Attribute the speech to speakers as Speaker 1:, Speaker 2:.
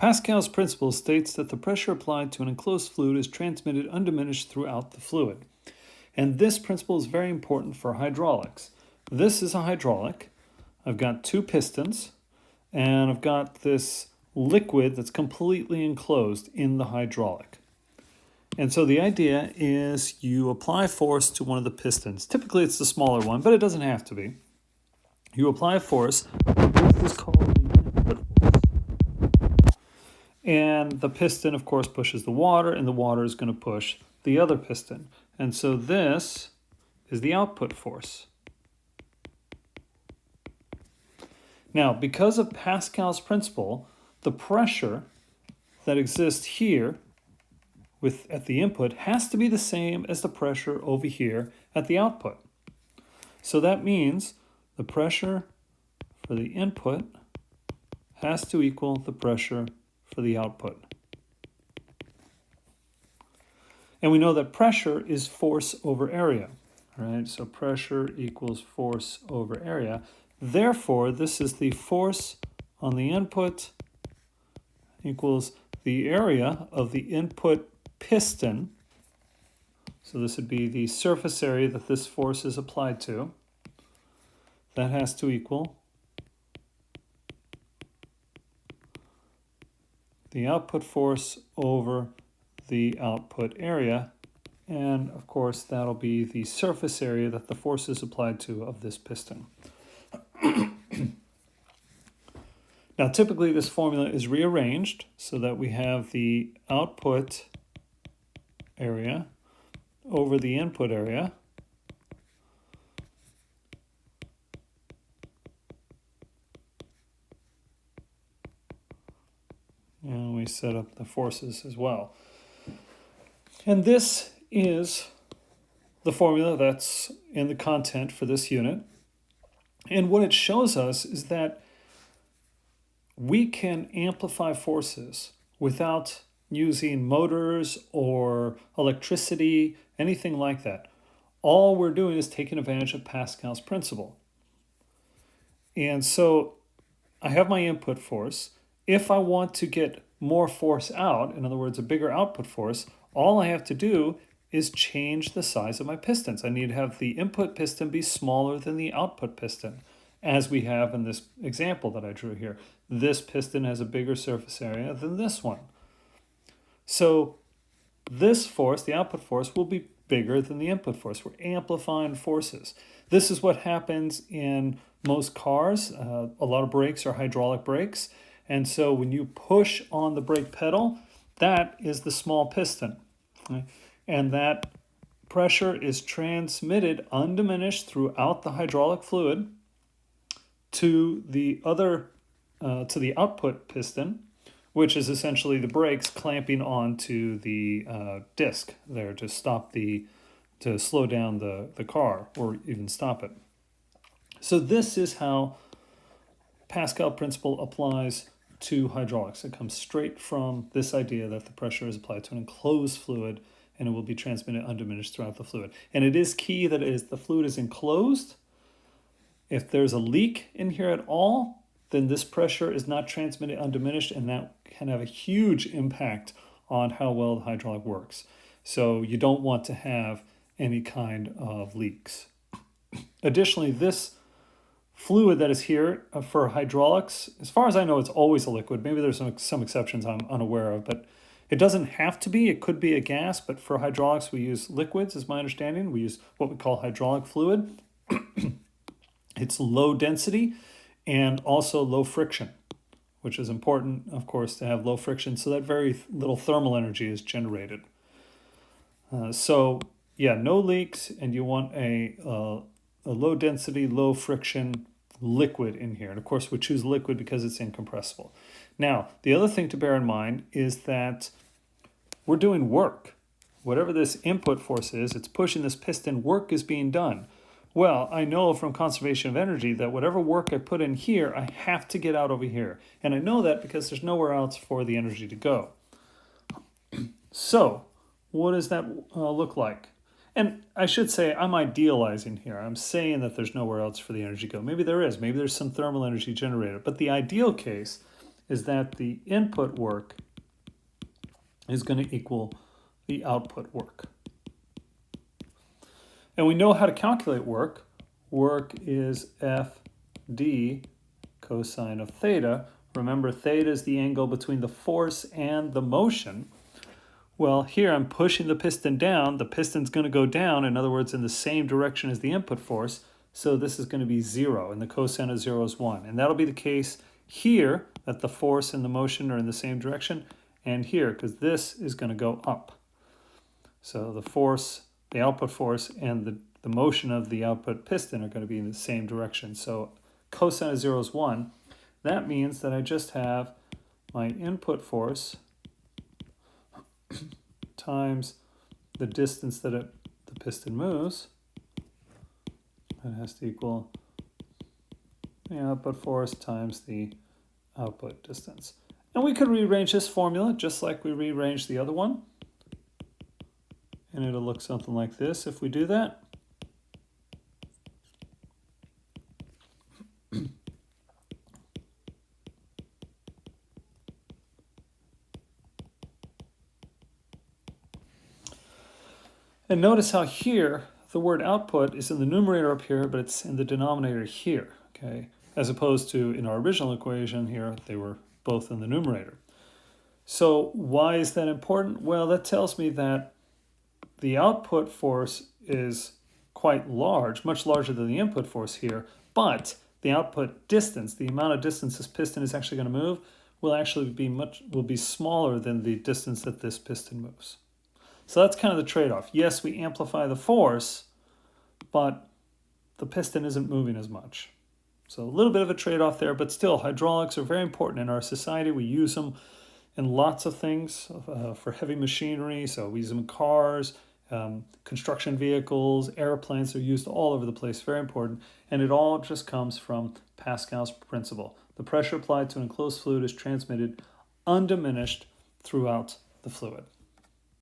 Speaker 1: Pascal's principle states that the pressure applied to an enclosed fluid is transmitted undiminished throughout the fluid. And this principle is very important for hydraulics. This is a hydraulic. I've got two pistons, and I've got this liquid that's completely enclosed in the hydraulic. And so the idea is you apply force to one of the pistons. Typically it's the smaller one, but it doesn't have to be. You apply force. This is called the input force. And the piston, of course, pushes the water, and the water is going to push the other piston. And so this is the output force. Now, because of Pascal's principle, the pressure that exists here at the input has to be the same as the pressure over here at the output. So that means the pressure for the input has to equal the pressure for the output. And we know that pressure is force over area, right? So pressure equals force over area. Therefore, this is the force on the input equals the area of the input piston. So this would be the surface area that this force is applied to. That has to equal the output force over the output area. And of course, that'll be the surface area that the force is applied to of this piston. Now, typically this formula is rearranged so that we have the output area over the input area. And we set up the forces as well. And this is the formula that's in the content for this unit. And what it shows us is that we can amplify forces without using motors or electricity, anything like that. All we're doing is taking advantage of Pascal's principle. And so I have my input force. If I want to get more force out, in other words, a bigger output force, all I have to do is change the size of my pistons. I need to have the input piston be smaller than the output piston, as we have in this example that I drew here. This piston has a bigger surface area than this one. So this force, the output force, will be bigger than the input force. We're amplifying forces. This is what happens in most cars. A lot of brakes are hydraulic brakes. And so when you push on the brake pedal, that is the small piston. Right? And that pressure is transmitted undiminished throughout the hydraulic fluid to the output piston, which is essentially the brakes clamping onto the disc there to slow down the car or even stop it. So this is how Pascal principle applies to hydraulics. It comes straight from this idea that the pressure is applied to an enclosed fluid and it will be transmitted undiminished throughout the fluid. And it is key that the fluid is enclosed. If there's a leak in here at all, then this pressure is not transmitted undiminished, and that can have a huge impact on how well the hydraulic works. So you don't want to have any kind of leaks. Additionally, this fluid that is here for hydraulics, as far as I know, it's always a liquid. Maybe there's some exceptions I'm unaware of, but it doesn't have to be. It could be a gas, but for hydraulics, we use liquids, is my understanding. We use what we call hydraulic fluid. It's low density and also low friction, which is important, of course, to have low friction so that very little thermal energy is generated. So, no leaks, and you want a low density, low friction liquid in here. And of course, we choose liquid because it's incompressible. Now, the other thing to bear in mind is that we're doing work. Whatever this input force is, it's pushing this piston, work is being done. Well, I know from conservation of energy that whatever work I put in here, I have to get out over here. And I know that because there's nowhere else for the energy to go. So, what does that look like? And I should say, I'm idealizing here. I'm saying that there's nowhere else for the energy to go. Maybe there is. Maybe there's some thermal energy generated. But the ideal case is that the input work is going to equal the output work. And we know how to calculate work. Work is FD cosine of theta. Remember, theta is the angle between the force and the motion. Well, here I'm pushing the piston down. The piston's going to go down, in other words, in the same direction as the input force. So this is going to be 0, and the cosine of 0 is 1. And that'll be the case here, that the force and the motion are in the same direction, and here, because this is going to go up. So the force, the output force, and the motion of the output piston are going to be in the same direction. So cosine of 0 is 1. That means that I just have my input force times the distance that the piston moves. That has to equal the output force times the output distance. And we could rearrange this formula just like we rearranged the other one. And it'll look something like this if we do that. And notice how here the word output is in the numerator up here, but it's in the denominator here, okay? As opposed to in our original equation here, they were both in the numerator. So why is that important? Well, that tells me that the output force is quite large, much larger than the input force here, but the output distance, the amount of distance this piston is actually going to move, will actually be smaller than the distance that this piston moves. So that's kind of the trade-off. Yes, we amplify the force, but the piston isn't moving as much. So a little bit of a trade-off there, but still, hydraulics are very important in our society. We use them in lots of things for heavy machinery. So we use them in cars, construction vehicles, airplanes are used all over the place, very important. And it all just comes from Pascal's principle. The pressure applied to an enclosed fluid is transmitted undiminished throughout the fluid.